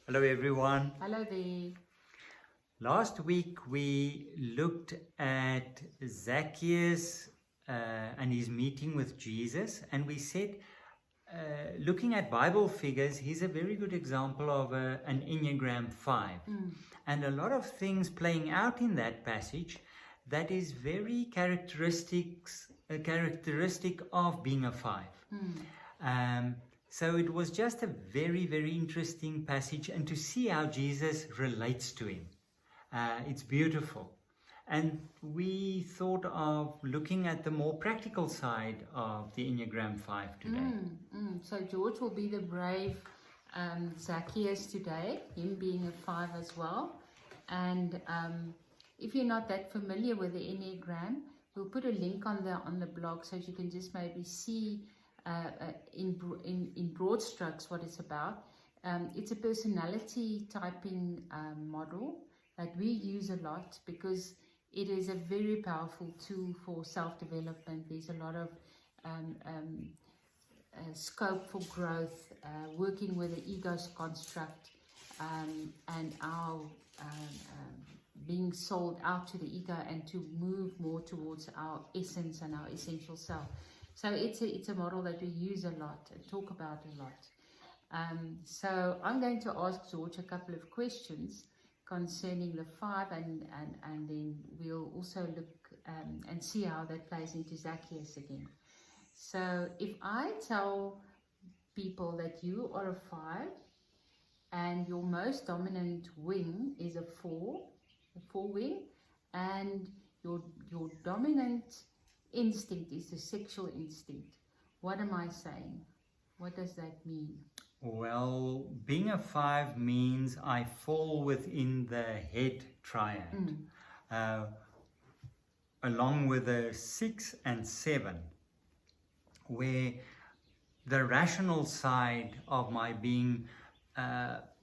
Hello everyone. Hello there. Last week we looked at Zacchaeus and his meeting with Jesus, and we said, looking at Bible figures, he's a very good example of an Enneagram 5. And a lot of things playing out in that passage that is very characteristic of being a 5. So it was just a very, very interesting passage, and to see how Jesus relates to him. It's beautiful. And we thought of looking at the more practical side of the Enneagram 5 today. So George will be the brave Zacchaeus today, him being a 5 as well. And if you're not that familiar with the Enneagram, we'll put a link on the blog so you can just maybe see in broad strokes what it's about. It's a personality typing model that we use a lot because it is a very powerful tool for self-development. There's a lot of scope for growth, working with the ego's construct, and our being sold out to the ego and to move more towards our essence and our essential self. So it's a model that we use a lot and talk about a lot. So I'm going to ask George a couple of questions concerning the 5, and then we'll also look and see how that plays into Zacchaeus again. So if I tell people that you are a 5 and your most dominant wing is a 4 wing, and your dominant instinct is the sexual instinct, what am I saying? What does that mean? Well, being a 5 means I fall within the head triad, along with the 6 and 7, where the rational side of my being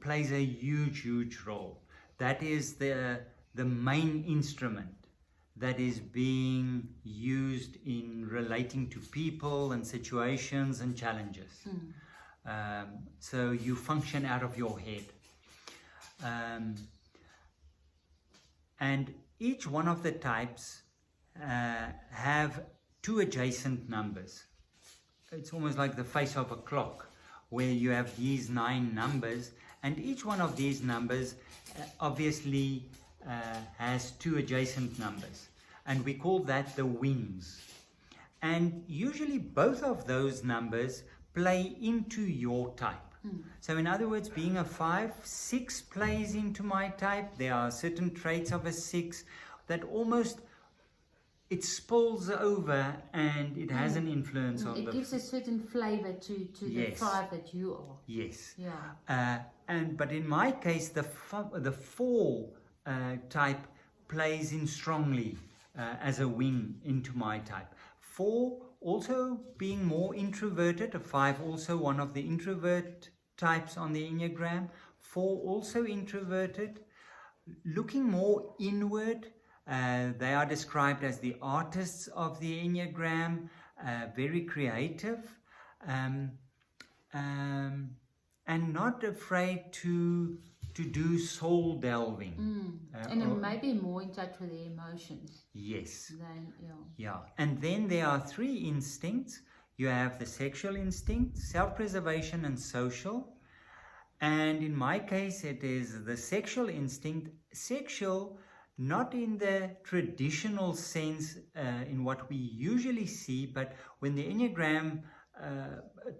plays a huge role. That is the main instrument that is being used in relating to people and situations and challenges. So you function out of your head. And each one of the types have 2 adjacent numbers. It's almost like the face of a clock, where you have these 9 numbers, and each one of these numbers obviously has 2 adjacent numbers, and we call that the wings. And usually both of those numbers play into your type. So in other words, being a 5, 6 plays into my type. There are certain traits of a 6 that almost it spills over and it has an influence on it gives a certain flavor to the 5 that you are. Yes. Yeah. But in my case, the 4 type plays in strongly as a wing into my type. 4 also being more introverted, a 5 also one of the introvert types on the Enneagram. 4 also introverted, looking more inward. They are described as the artists of the Enneagram, very creative, and not afraid to do soul delving. And maybe more in touch with their emotions. Yes. Yeah. And then there are 3 instincts. You have the sexual instinct, self-preservation, and social. And in my case, it is the sexual instinct. Sexual, not in the traditional sense in what we usually see, but when the Enneagram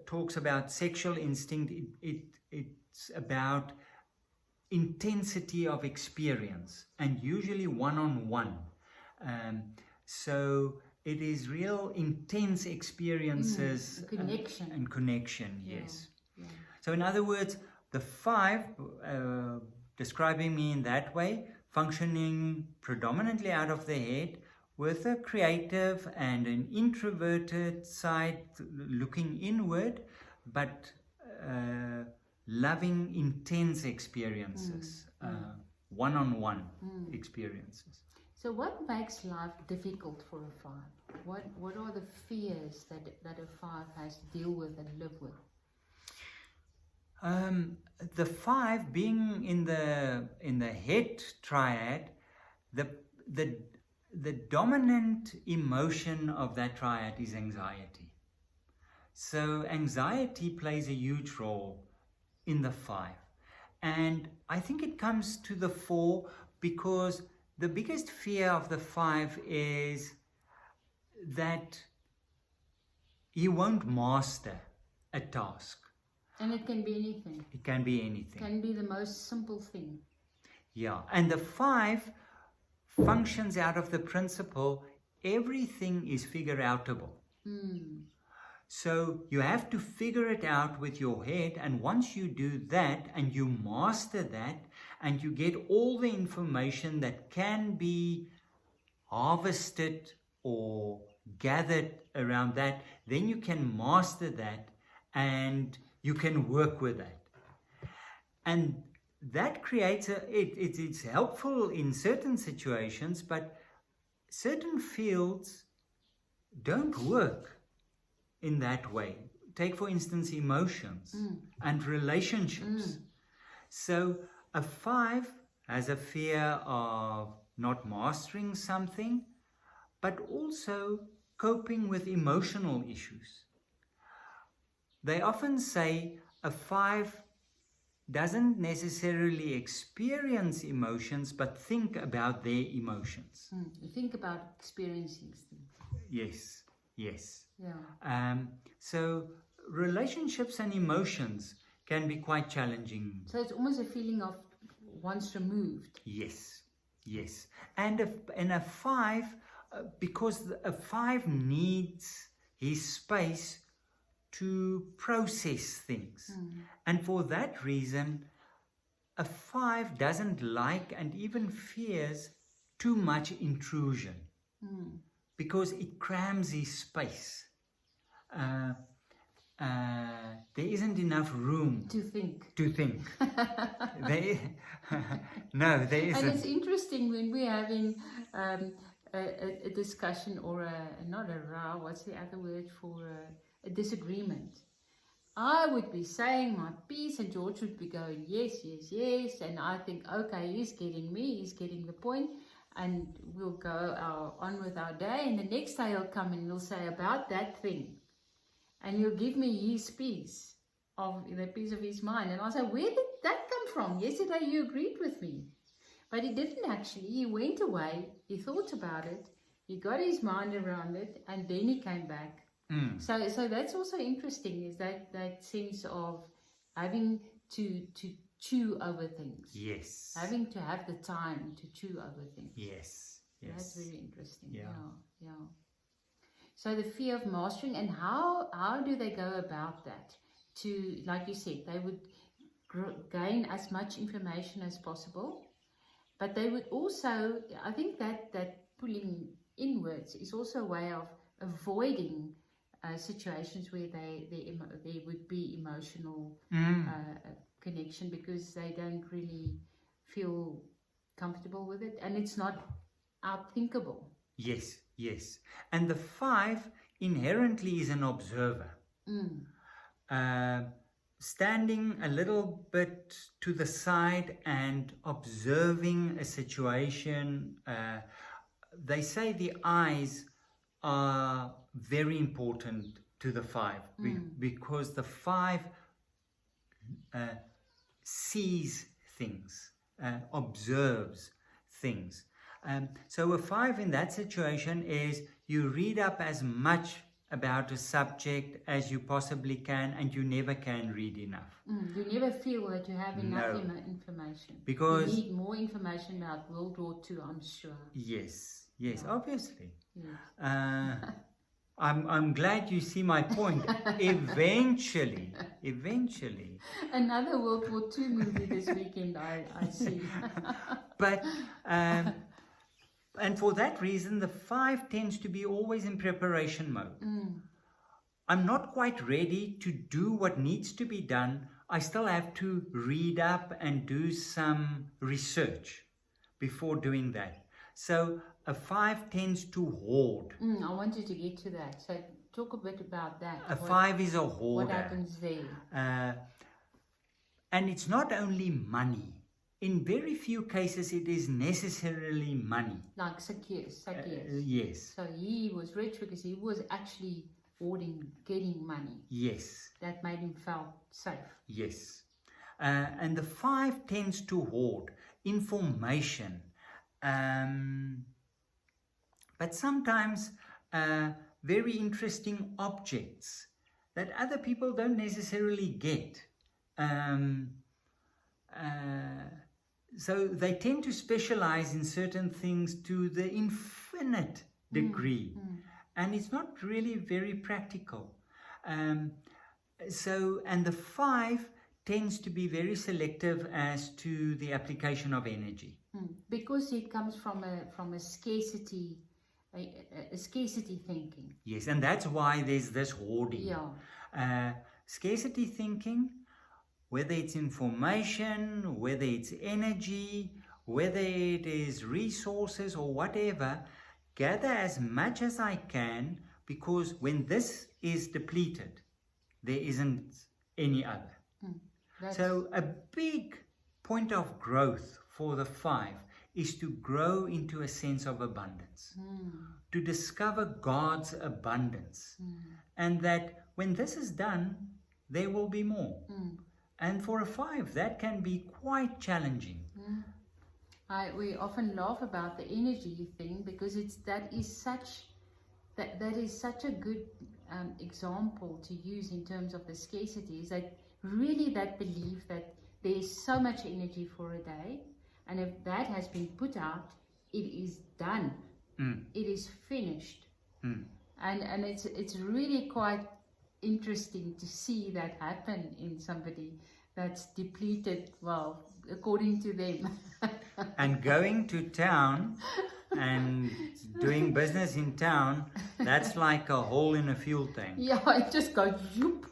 talks about sexual instinct, it's about intensity of experience, and usually one-on-one. So it is real intense experiences and connection, yes. Yeah. So in other words, the 5, describing me in that way, functioning predominantly out of the head, with a creative and an introverted side looking inward, but loving intense experiences, one-on-one experiences. So what makes life difficult for a 5? What are the fears that a 5 has to deal with and live with? The 5 being in the head triad, the dominant emotion of that triad is anxiety. So anxiety plays a huge role in the 5. And I think it comes to the 4 because the biggest fear of the 5 is that he won't master a task. And it can be anything. It can be anything. It can be the most simple thing. Yeah, and the 5 functions out of the principle everything is figure-outable. So you have to figure it out with your head, and once you do that and you master that and you get all the information that can be harvested or gathered around that, then you can master that and you can work with that. And that creates it's helpful in certain situations, but certain fields don't work in that way. Take, for instance, emotions and relationships. So a 5 has a fear of not mastering something, but also coping with emotional issues. They often say a 5 doesn't necessarily experience emotions, but think about their emotions. Think about experiencing things. Yes, yes. Yeah. So relationships and emotions can be quite challenging. So it's almost a feeling of once removed. Yes, yes. And a 5, because a 5 needs his space to process things. And for that reason, a 5 doesn't like and even fears too much intrusion because it crams his space. There isn't enough room to think. No, there isn't. And it's interesting when we're having a discussion or not a row, what's the other word for a disagreement. I would be saying my piece and George would be going, yes, yes, yes. And I think, okay, he's getting me, he's getting the point. And we'll go on with our day. And the next day he'll come and he'll say about that thing. And he'll give me his piece of the piece of his mind. And I'll say, where did that come from? Yesterday you agreed with me. But he didn't actually. He went away, he thought about it, he got his mind around it, and then he came back. So that's also interesting, is that sense of having to chew over things. Yes. Having to have the time to chew over things. Yes. Yes. That's very interesting. Yeah. Yeah. So the fear of mastering, and how do they go about that? To, like you said, they would gain as much information as possible, but they would also, I think that pulling inwards is also a way of avoiding situations where there would be emotional connection, because they don't really feel comfortable with it, and it's not outthinkable. Yes, yes. And the 5 inherently is an observer. Standing a little bit to the side and observing a situation. They say the eyes are very important to the 5 because the 5 sees things, observes things. So a 5 in that situation is you read up as much about a subject as you possibly can, and you never can read enough. You never feel that you have enough information. Because you need more information about World War II, I'm sure. Yes, obviously. Yes. I'm glad you see my point. Eventually. Another World War II movie this weekend, I see. But, and for that reason, the 5 tends to be always in preparation mode. I'm not quite ready to do what needs to be done. I still have to read up and do some research before doing that. So a 5 tends to hoard. I wanted to get to that. So talk a bit about that. A 5 is a hoarder. What happens there? And it's not only money. In very few cases it is necessarily money. Like Zacchaeus. Yes. So he was rich because he was actually getting money. Yes. That made him feel safe. Yes. And the 5 tends to hoard information. But sometimes very interesting objects that other people don't necessarily get. So they tend to specialize in certain things to the infinite degree. And it's not really very practical. And the 5 tends to be very selective as to the application of energy. Because it comes from a scarcity, a scarcity thinking. Yes, and that's why there's this hoarding. Yeah. Scarcity thinking, whether it's information, whether it's energy, whether it is resources or whatever, gather as much as I can, because when this is depleted, there isn't any other. So a big point of growth for the 5 is to grow into a sense of abundance, to discover God's abundance, and that when this is done, there will be more. And for a 5, that can be quite challenging. We often laugh about the energy thing because that is such a good example to use in terms of the scarcity. Is that really that belief that there is so much energy for a day, and if that has been put out, it is done. It is finished. And it's really quite interesting to see that happen in somebody that's depleted, well, according to them. And going to town and doing business in town, that's like a hole in a fuel tank. Yeah, it just goes zoop.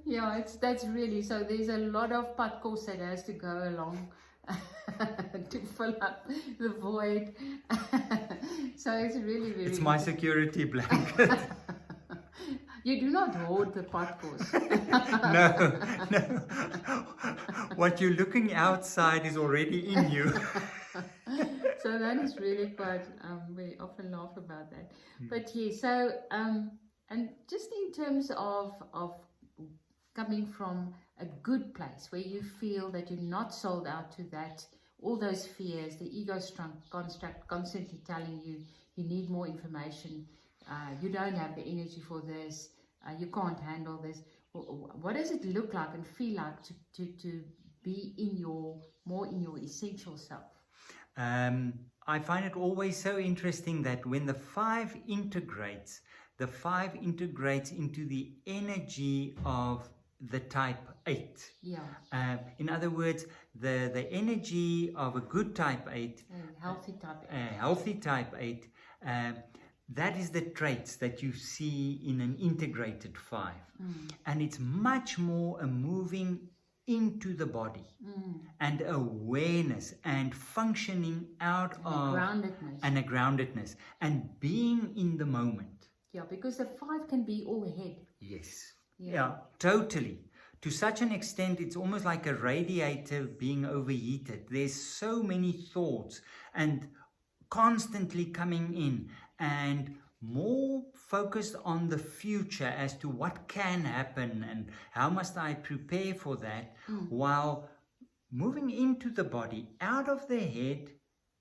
Yeah, that's really, so there's a lot of padkos that has to go along to fill up the void. So it's really very... It's my security blanket. You do not hoard the padkos. No. What you're looking outside is already in you. So that is really quite, we often laugh about that. But yeah, so, and just in terms of coming from a good place where you feel that you're not sold out to that, all those fears, the ego construct constantly telling you, you need more information, you don't have the energy for this, you can't handle this. What does it look like and feel like to be more in your essential self? I find it always so interesting that when the 5 integrates into the energy of the type 8. Yeah. In other words, the energy of a good type 8, healthy type 8, that is the traits that you see in an integrated 5. And it's much more a moving into the body and awareness and functioning out of a groundedness and being in the moment. Yeah, because the 5 can be all ahead. Yes. Yeah, totally. To such an extent, it's almost like a radiator being overheated. There's so many thoughts and constantly coming in, and more focused on the future as to what can happen and how must I prepare for that, while moving into the body, out of the head,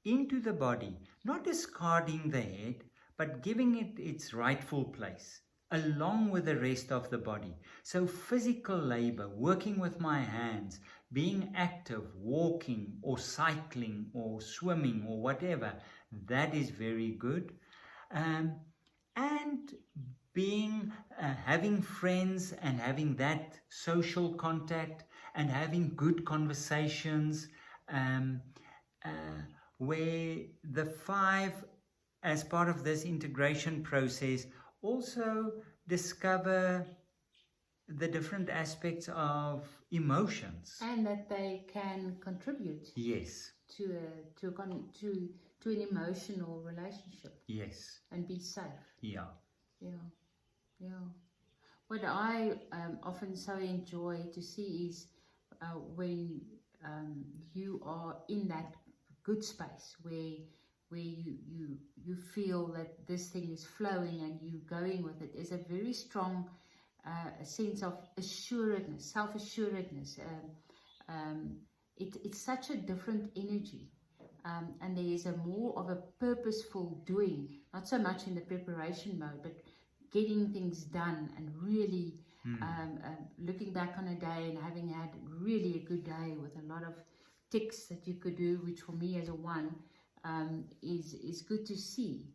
into the body, not discarding the head, but giving it its rightful place, along with the rest of the body. So physical labor, working with my hands, being active, walking or cycling or swimming or whatever, that is very good. And being, having friends and having that social contact and having good conversations, where the 5, as part of this integration process, also discover the different aspects of emotions, and that they can contribute. Yes. To an emotional relationship. Yes. And be safe. Yeah. Yeah. What I often so enjoy to see is when you are in that good space where you feel that this thing is flowing and you going with it. There's a very strong sense of assuredness, self-assuredness. It's such a different energy. And there is a more of a purposeful doing, not so much in the preparation mode, but getting things done and really looking back on a day and having had really a good day with a lot of ticks that you could do, which for me as a 1 is good to see.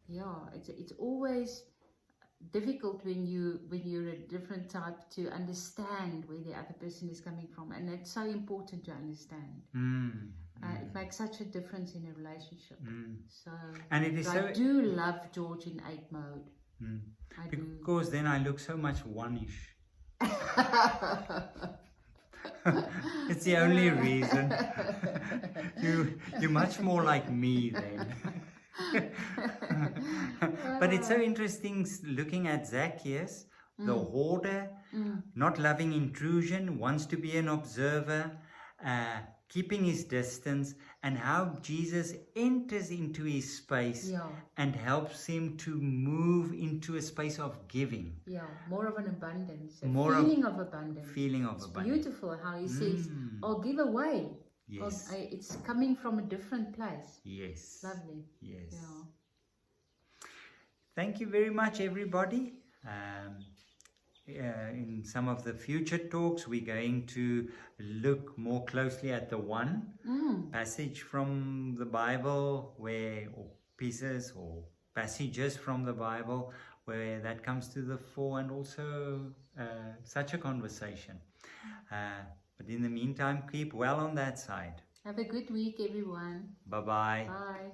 Yeah, it's always difficult when you're a different type to understand where the other person is coming from, and it's so important to understand. It makes such a difference in a relationship. So, and it is I do love George in 8 mode. I do. Because then I look so much 1-ish. It's the only reason. You're much more like me then. But it's so interesting looking at Zacchaeus, the hoarder, not loving intrusion, wants to be an observer, keeping his distance, and how Jesus enters into his space and helps him to move into a space of giving. Yeah, more of an abundance, feeling of abundance. Feeling of abundance. Beautiful how he says, "I'll give away." Yes. It's coming from a different place. Yes. Lovely. Yes. Yeah. Thank you very much, everybody. In some of the future talks, we're going to look more closely at the 1 passage from the Bible, or pieces or passages from the Bible where that comes to the fore, and also such a conversation. But in the meantime, keep well on that side. Have a good week, everyone. Bye-bye. Bye.